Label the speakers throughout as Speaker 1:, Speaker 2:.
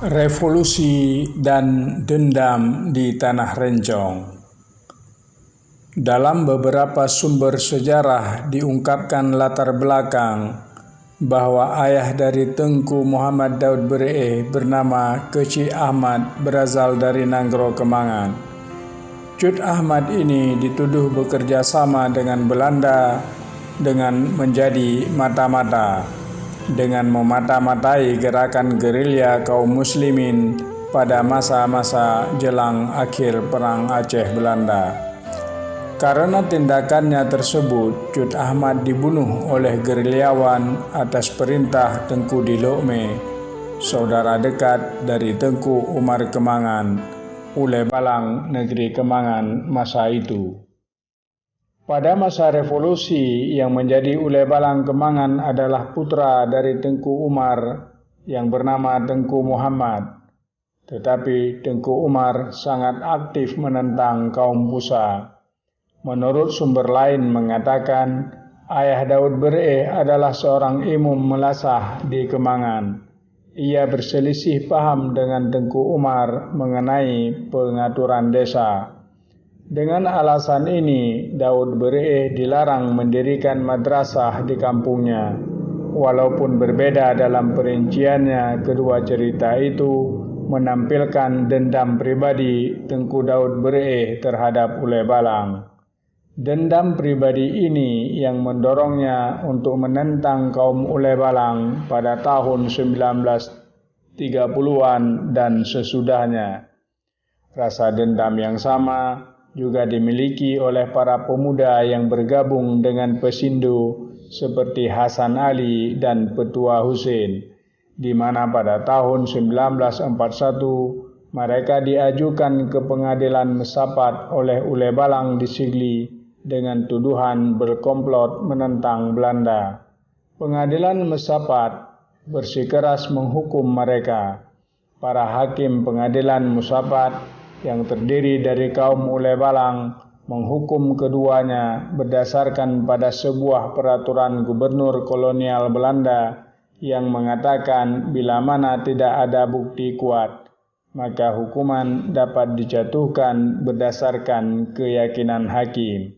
Speaker 1: Revolusi dan dendam di Tanah Rencong. Dalam beberapa sumber sejarah diungkapkan latar belakang bahwa ayah dari Tengku Muhammad Daud Bereh bernama Keci Ahmad berasal dari Nanggro Kemangan. Cut Ahmad ini dituduh bekerja sama dengan Belanda dengan menjadi mata-mata, dengan memata-matai gerakan gerilya kaum muslimin pada masa-masa jelang akhir Perang Aceh Belanda. Karena tindakannya tersebut, Cut Ahmad dibunuh oleh gerilyawan atas perintah Tengku Dilokme, saudara dekat dari Tengku Umar Kemangan, Ule Balang negeri Kemangan masa itu. Pada masa revolusi, yang menjadi Ule Balang Kemangan adalah putra dari Tengku Umar yang bernama Tengku Muhammad. Tetapi Tengku Umar sangat aktif menentang kaum Busa. Menurut sumber lain mengatakan, ayah Daud Bereh adalah seorang imam melasah di Kemangan. Ia berselisih paham dengan Tengku Umar mengenai pengaturan desa. Dengan alasan ini, Daud Bereh dilarang mendirikan madrasah di kampungnya. Walaupun berbeda dalam perinciannya, kedua cerita itu menampilkan dendam pribadi Tengku Daud Bereh terhadap Ule Balang. Dendam pribadi ini yang mendorongnya untuk menentang kaum Ule Balang pada tahun 1930-an dan sesudahnya. Rasa dendam yang sama juga dimiliki oleh para pemuda yang bergabung dengan Pesindo seperti Hasan Ali dan Petua Hussein, di mana pada tahun 1941 mereka diajukan ke pengadilan Mesapat oleh Ule Balang di Sigli dengan tuduhan berkomplot menentang Belanda. Pengadilan Mesapat bersikeras menghukum mereka. Para hakim pengadilan Mesapat yang terdiri dari kaum Ule Balang menghukum keduanya berdasarkan pada sebuah peraturan gubernur kolonial Belanda yang mengatakan bila mana tidak ada bukti kuat, maka hukuman dapat dijatuhkan berdasarkan keyakinan hakim.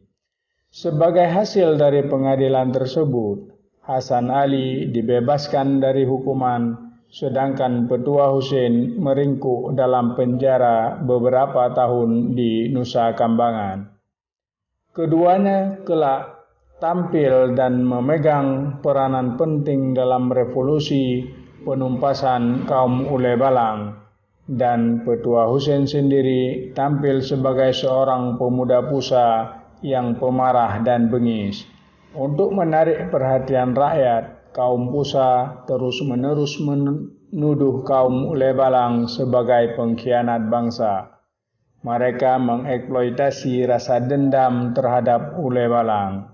Speaker 1: Sebagai hasil dari pengadilan tersebut, Hasan Ali dibebaskan dari hukuman, sedangkan Petua Hussein meringkuk dalam penjara beberapa tahun di Nusa Kambangan. Keduanya kelak tampil dan memegang peranan penting dalam revolusi penumpasan kaum Ule Balang, dan Petua Hussein sendiri tampil sebagai seorang pemuda Pusa yang pemarah dan bengis. Untuk menarik perhatian rakyat, kaum Pusa terus-menerus menuduh kaum Ule Balang sebagai pengkhianat bangsa. Mereka mengeksploitasi rasa dendam terhadap Ule Balang.